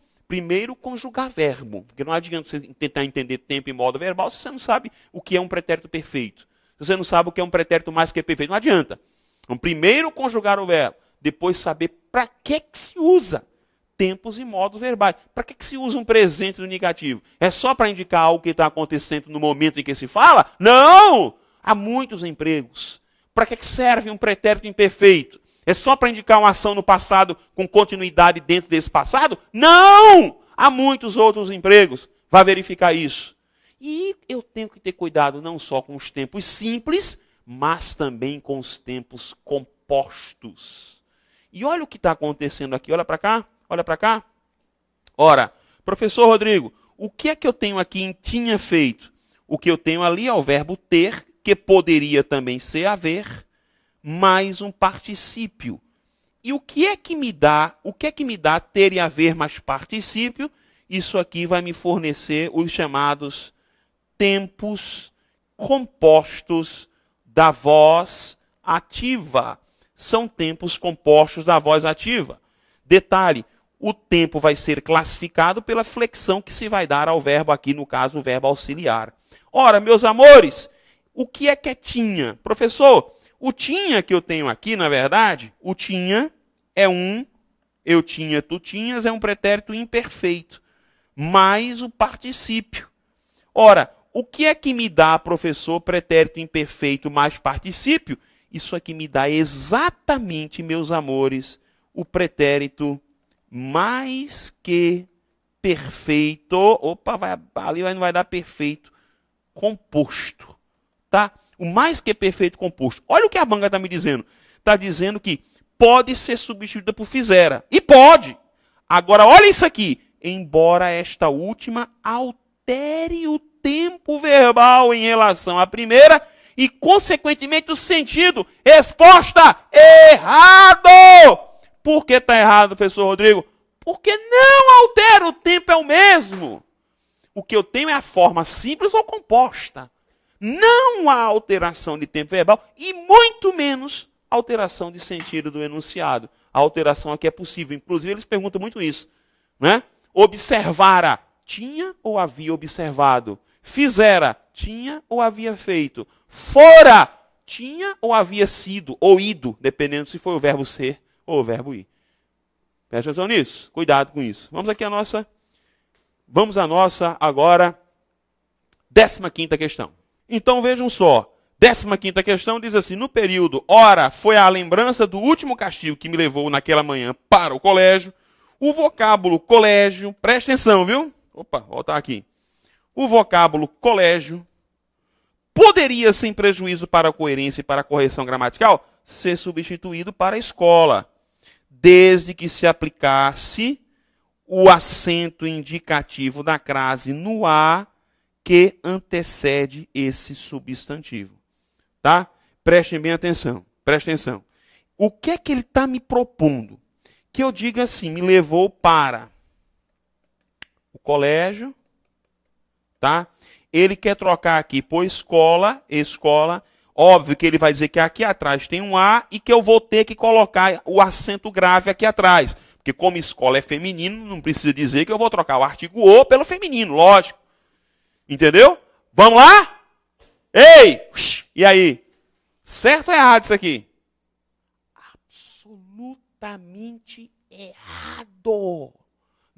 A: conjugar verbo, porque não adianta você tentar entender tempo e modo verbal se você não sabe o que é um pretérito perfeito. Se você não sabe o que é um pretérito mais que perfeito, não adianta. Então, primeiro conjugar o verbo, depois saber para que se usa tempos e modos verbais. Para que se usa um presente no negativo? É só para indicar algo que está acontecendo no momento em que se fala? Não! Há muitos empregos. Para que serve um pretérito imperfeito? É só para indicar uma ação no passado com continuidade dentro desse passado? Não! Há muitos outros empregos. Vá verificar isso. E eu tenho que ter cuidado não só com os tempos simples, mas também com os tempos compostos. E olha o que está acontecendo aqui. Olha para cá. Olha para cá. Ora, professor Rodrigo, o que é que eu tenho aqui em tinha feito? O que eu tenho ali é o verbo ter, que poderia também ser haver, mais um particípio. E o que é que me dá ter e haver mais particípio? Isso aqui vai me fornecer os chamados tempos compostos da voz ativa. São tempos compostos da voz ativa. Detalhe, o tempo vai ser classificado pela flexão que se vai dar ao verbo aqui, no caso, o verbo auxiliar. Ora, meus amores, o que é tinha? Professor, o tinha que eu tenho aqui, na verdade, o tinha é eu tinha, tu tinhas, é um pretérito imperfeito, mais o particípio. Ora, o que é que me dá, professor, pretérito imperfeito mais particípio? Isso aqui me dá exatamente, meus amores, o pretérito mais que perfeito. Opa, ali não vai dar perfeito composto, tá? O mais que perfeito composto. Olha o que a banca está me dizendo. Está dizendo que pode ser substituída por fizera. E pode. Agora, olha isso aqui. Embora esta última altere o tempo verbal em relação à primeira e, consequentemente, o sentido. Resposta errado! Por que está errado, professor Rodrigo? Porque não altera, o tempo é o mesmo. O que eu tenho é a forma simples ou composta. Não há alteração de tempo verbal e muito menos alteração de sentido do enunciado. A alteração aqui é possível. Inclusive, eles perguntam muito isso. Né? Observara, tinha ou havia observado? Fizera, tinha ou havia feito? Fora, tinha ou havia sido, ou ido, dependendo se foi o verbo ser ou o verbo ir. Presta atenção nisso, cuidado com isso. Vamos à nossa, agora, 15ª questão. Então vejam só, 15ª questão diz assim, no período, ora, foi a lembrança do último castigo que me levou naquela manhã para o colégio, o vocábulo colégio, presta atenção, viu? Opa, voltar aqui. O vocábulo colégio poderia, sem prejuízo para a coerência e para a correção gramatical, ser substituído para escola, desde que se aplicasse o acento indicativo da crase no A que antecede esse substantivo. Tá? Prestem bem atenção, prestem atenção. O que é que ele está me propondo? Que eu diga assim, me levou para o colégio, tá? Ele quer trocar aqui por escola, óbvio que ele vai dizer que aqui atrás tem um A e que eu vou ter que colocar o acento grave aqui atrás. Porque como escola é feminino, não precisa dizer que eu vou trocar o artigo o pelo feminino, lógico. Entendeu? Vamos lá? Ei! E aí? Certo ou errado isso aqui? Absolutamente errado.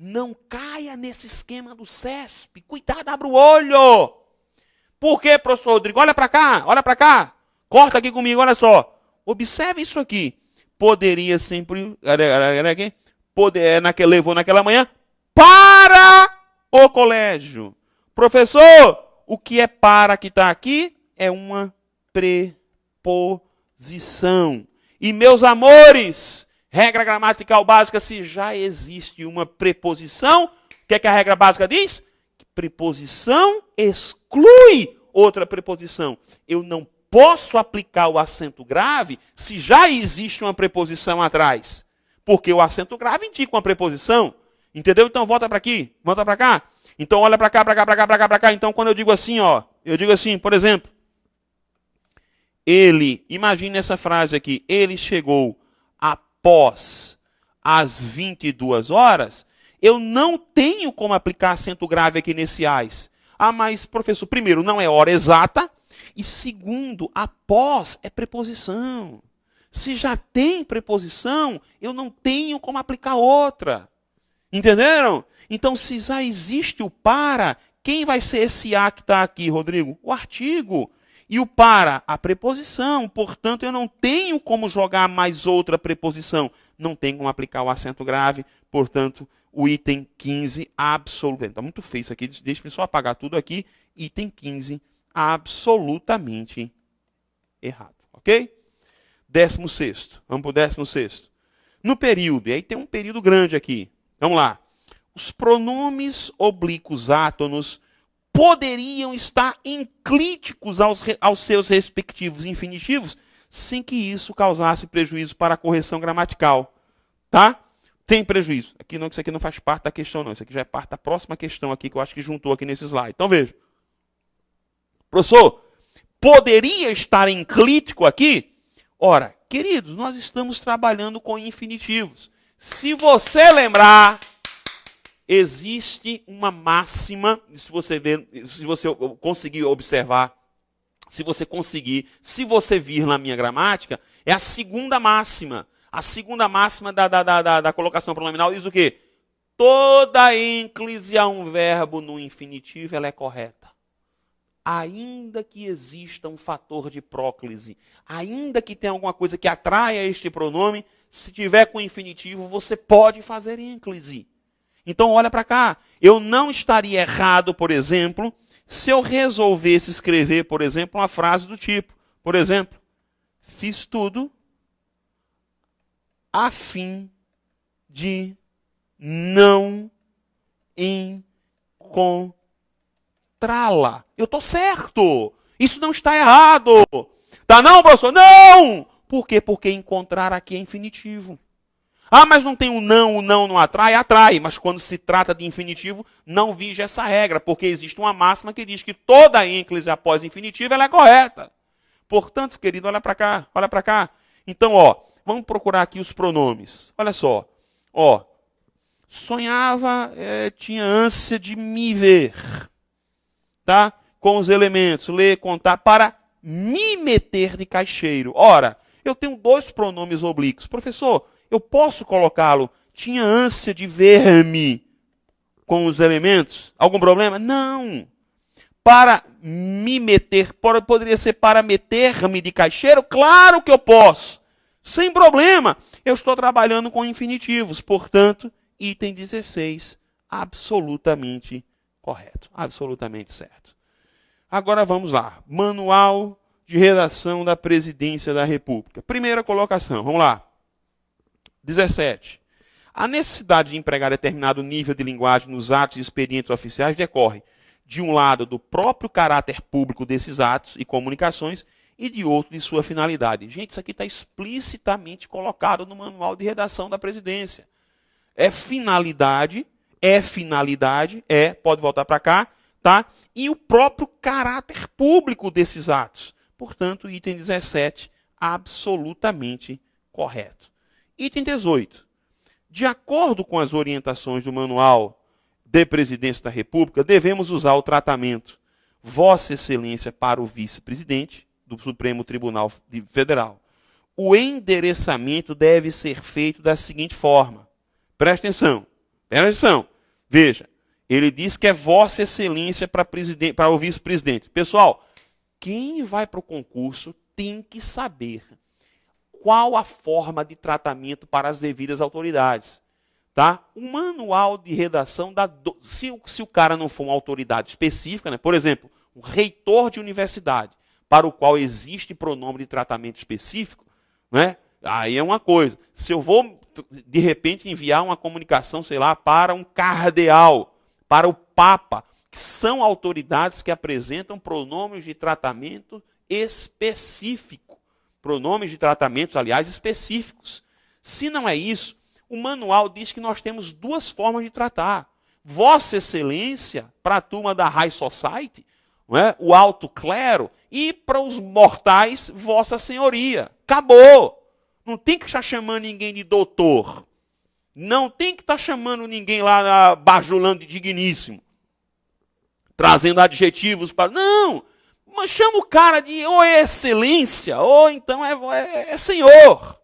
A: Não caia nesse esquema do CESP. Cuidado, abra o olho. Por quê, professor Rodrigo? Olha para cá, olha para cá. Corta aqui comigo, olha só. Observe isso aqui. Poderia sempre... levou naquela manhã para o colégio. Professor, o que é para que está aqui? É uma preposição. E, meus amores, regra gramatical básica, se já existe uma preposição, o que é que a regra básica diz? Que preposição exclui outra preposição. Eu não posso aplicar o acento grave se já existe uma preposição atrás. Porque o acento grave indica uma preposição. Entendeu? Então volta para aqui, volta para cá. Então olha para cá, para cá, para cá, para cá, para cá. Então quando eu digo assim, ó, eu digo assim, por exemplo, ele, imagine essa frase aqui, ele chegou após as 22 horas, eu não tenho como aplicar acento grave aqui nesse as. Ah, mas professor, primeiro, não é hora exata, e segundo, após é preposição. Se já tem preposição, eu não tenho como aplicar outra. Entenderam? Então, se já existe o para, quem vai ser esse a que está aqui, Rodrigo? O artigo. E o para, a preposição. Portanto, eu não tenho como jogar mais outra preposição. Não tem como aplicar o acento grave. Portanto, o item 15, absolutamente. Está muito feio isso aqui. Deixa eu só apagar tudo aqui. Item 15, absolutamente errado. Ok? 16º. Vamos para o 16º. No período. E aí tem um período grande aqui. Vamos lá. Os pronomes oblíquos átonos poderiam estar enclíticos aos seus respectivos infinitivos, sem que isso causasse prejuízo para a correção gramatical. Tá? Tem prejuízo. Aqui não, isso aqui não faz parte da questão, não. Isso aqui já é parte da próxima questão aqui, que eu acho que juntou aqui nesse slide. Então, veja. Professor, poderia estar enclítico aqui? Ora, queridos, nós estamos trabalhando com infinitivos. Se você lembrar, existe uma máxima, se você conseguir observar, se você vir na minha gramática, é a segunda máxima. A segunda máxima da colocação pronominal diz o quê? Toda ênclise a um verbo no infinitivo, ela é correta. Ainda que exista um fator de próclise, ainda que tenha alguma coisa que atraia este pronome, se tiver com infinitivo, você pode fazer ênclise. Então, olha para cá. Eu não estaria errado, por exemplo, se eu resolvesse escrever, por exemplo, uma frase do tipo, por exemplo, fiz tudo a fim de não encontrá-la. Eu estou certo. Isso não está errado. Tá não, professor? Não! Por quê? Porque encontrar aqui é infinitivo. Ah, mas não tem o não não atrai? Atrai, mas quando se trata de infinitivo, não vige essa regra, porque existe uma máxima que diz que toda ênclise após infinitivo ela é correta. Portanto, querido, olha para cá, olha para cá. Então, ó, vamos procurar aqui os pronomes. Olha só, ó, sonhava, tinha ânsia de me ver, tá? Com os elementos, ler, contar, para me meter de caixeiro. Ora, eu tenho dois pronomes oblíquos. Professor, eu posso colocá-lo, tinha ânsia de ver-me com os elementos? Algum problema? Não. Para me meter, poderia ser para meter-me de caixeiro? Claro que eu posso. Sem problema. Eu estou trabalhando com infinitivos. Portanto, item 16, absolutamente correto. Absolutamente certo. Agora vamos lá. Manual de redação da Presidência da República. Primeira colocação, vamos lá. 17. A necessidade de empregar determinado nível de linguagem nos atos e expedientes oficiais decorre, de um lado, do próprio caráter público desses atos e comunicações e de outro, de sua finalidade. Gente, isso aqui está explicitamente colocado no manual de redação da presidência. Pode voltar para cá, tá? E o próprio caráter público desses atos. Portanto, item 17, absolutamente correto. Item 18. De acordo com as orientações do Manual de Presidência da República, devemos usar o tratamento Vossa Excelência para o vice-presidente do Supremo Tribunal Federal. O endereçamento deve ser feito da seguinte forma. Presta atenção. Presta atenção. Veja, ele diz que é Vossa Excelência para o vice-presidente. Pessoal, quem vai para o concurso tem que saber qual a forma de tratamento para as devidas autoridades. tá? O manual de redação, se o cara não for uma autoridade específica, né? Por exemplo, um reitor de universidade, para o qual existe pronome de tratamento específico, né? Aí é uma coisa. Se eu vou, de repente, enviar uma comunicação, sei lá, para um cardeal, para o papa, que são autoridades que apresentam pronomes de tratamento específico. Pronomes de tratamentos, aliás, específicos. Se não é isso, o manual diz que nós temos duas formas de tratar. Vossa Excelência, para a turma da High Society, não é? O alto clero, e para os mortais, Vossa Senhoria. Acabou. Não tem que estar chamando ninguém de doutor. Não tem que estar chamando ninguém lá bajulando de digníssimo. Trazendo adjetivos para... Não! Mas chama o cara de ou é excelência, ou então é senhor.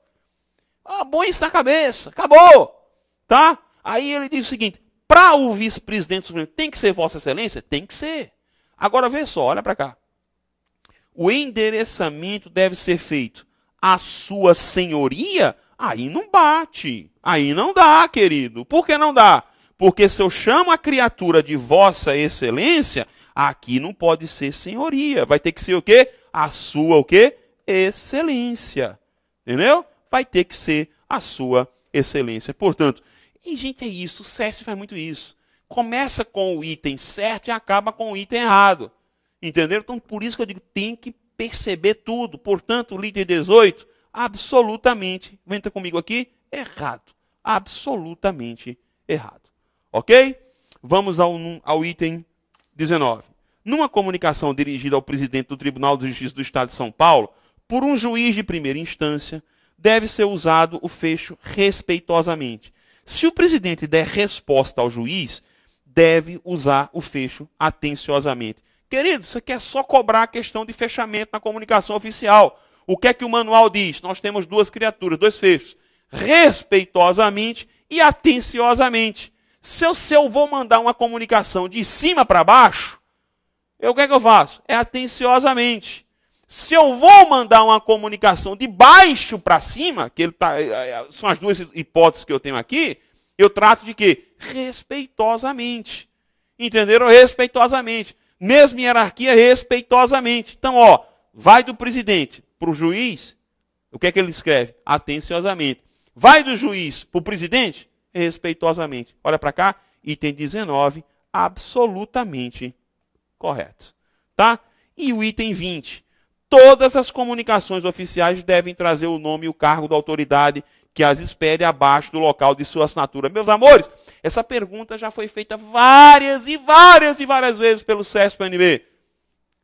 A: Põe isso na cabeça. Acabou. Tá? Aí ele diz o seguinte, para o vice-presidente do Supremo, tem que ser Vossa Excelência? Tem que ser. Agora vê só, olha para cá. O endereçamento deve ser feito à sua senhoria? Aí não bate. Aí não dá, querido. Por que não dá? Porque se eu chamo a criatura de Vossa Excelência, aqui não pode ser senhoria. Vai ter que ser o quê? A sua o quê? Excelência. Entendeu? Vai ter que ser a sua excelência. Portanto, e gente, é isso. O SESC faz muito isso. Começa com o item certo e acaba com o item errado. Entendeu? Então, por isso que eu digo, tem que perceber tudo. Portanto, o item 18, absolutamente, entra comigo aqui, errado. Absolutamente errado. Ok? Vamos ao item 19. Numa comunicação dirigida ao presidente do Tribunal de Justiça do Estado de São Paulo, por um juiz de primeira instância, deve ser usado o fecho respeitosamente. Se o presidente der resposta ao juiz, deve usar o fecho atenciosamente. Querido, isso aqui é só cobrar a questão de fechamento na comunicação oficial. O que é que o manual diz? Nós temos duas criaturas, dois fechos. Respeitosamente e atenciosamente. Se eu vou mandar uma comunicação de cima para baixo, o que é que eu faço? É atenciosamente. Se eu vou mandar uma comunicação de baixo para cima, são as duas hipóteses que eu tenho aqui, eu trato de quê? Respeitosamente. Entenderam? Respeitosamente. Mesmo em hierarquia, respeitosamente. Então, vai do presidente para o juiz, o que é que ele escreve? Atenciosamente. Vai do juiz para o presidente? Respeitosamente. Olha para cá, item 19, absolutamente correto. Tá? E o item 20. Todas as comunicações oficiais devem trazer o nome e o cargo da autoridade que as expede abaixo do local de sua assinatura. Meus amores, essa pergunta já foi feita várias e várias vezes pelo CESP-UNB.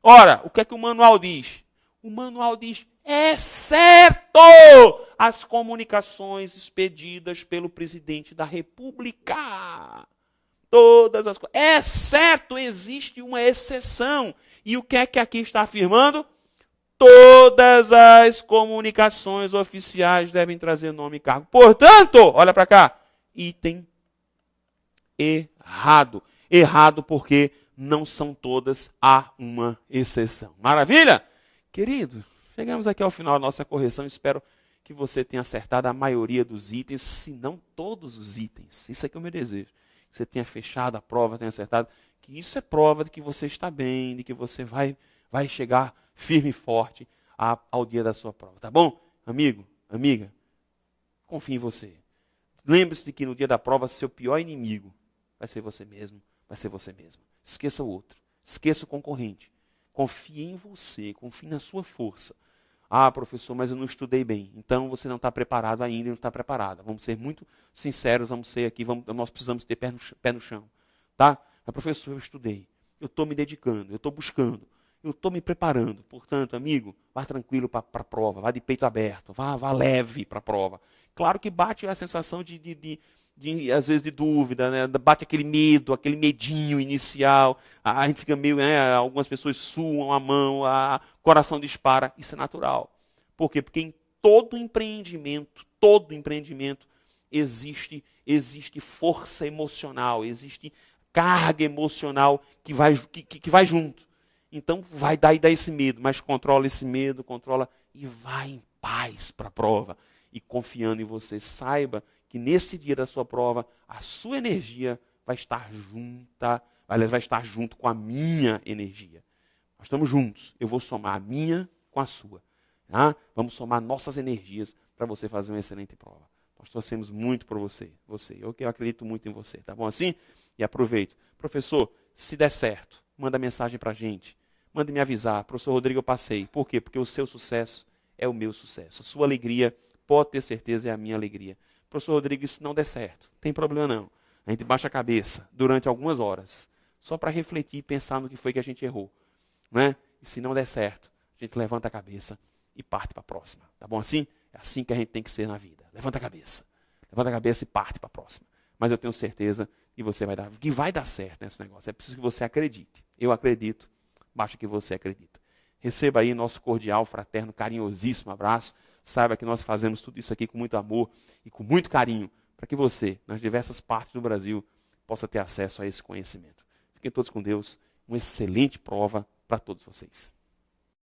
A: Ora, o que é que o manual diz? O manual diz, exceto as comunicações expedidas pelo presidente da República. Todas as coisas. Exceto, existe uma exceção. E o que é que aqui está afirmando? Todas as comunicações oficiais devem trazer nome e cargo. Portanto, olha para cá, item errado. Errado porque não são todas, há uma exceção. Maravilha? Querido, chegamos aqui ao final da nossa correção. Espero que você tenha acertado a maioria dos itens, se não todos os itens. Isso é que é o meu desejo. Que você tenha fechado a prova, tenha acertado. Que isso é prova de que você está bem, de que você vai chegar firme e forte ao dia da sua prova. Tá bom? Amigo, amiga, confie em você. Lembre-se de que no dia da prova, seu pior inimigo vai ser você mesmo, vai ser você mesma. Esqueça o outro. Esqueça o concorrente. Confie em você, confie na sua força. Ah, professor, mas eu não estudei bem. Então você não está preparado ainda, não está preparada. Vamos ser muito sinceros, vamos ser aqui, nós precisamos ter pé no chão. Tá? Mas, professor, eu estudei. Eu estou me dedicando, eu estou buscando. Eu estou me preparando. Portanto, amigo, vá tranquilo para a prova, vá de peito aberto, vá leve para a prova. Claro que bate a sensação às vezes, de dúvida, né? Bate aquele medo, aquele medinho inicial. A gente fica meio, algumas pessoas suam a mão, o coração dispara. Isso é natural. Por quê? Porque em todo empreendimento existe força emocional, existe carga emocional que vai junto. Então, vai dar esse medo, mas controla esse medo, controla e vai em paz para a prova. e confiando em você. Saiba que nesse dia da sua prova, a sua energia vai estar junta, aliás, vai estar junto com a minha energia. Nós estamos juntos. Eu vou somar a minha com a sua. Tá? Vamos somar nossas energias para você fazer uma excelente prova. Nós torcemos muito por você. Eu acredito muito em você. Tá bom assim? E aproveito. Professor, se der certo, manda mensagem para a gente. Mande me avisar. Professor Rodrigo, eu passei. Por quê? Porque o seu sucesso é o meu sucesso. A sua alegria, pode ter certeza, é a minha alegria. Professor Rodrigo, isso não der certo. Não tem problema não. A gente baixa a cabeça durante algumas horas. Só para refletir e pensar no que foi que a gente errou. Né? E se não der certo, a gente levanta a cabeça e parte para a próxima. Tá bom assim? É assim que a gente tem que ser na vida. Levanta a cabeça. Levanta a cabeça e parte para a próxima. Mas eu tenho certeza que vai dar certo nesse negócio. É preciso que você acredite. Eu acredito. Basta que você acredita. Receba aí nosso cordial, fraterno, carinhosíssimo abraço. Saiba que nós fazemos tudo isso aqui com muito amor e com muito carinho, para que você, nas diversas partes do Brasil, possa ter acesso a esse conhecimento. Fiquem todos com Deus. Uma excelente prova para todos vocês.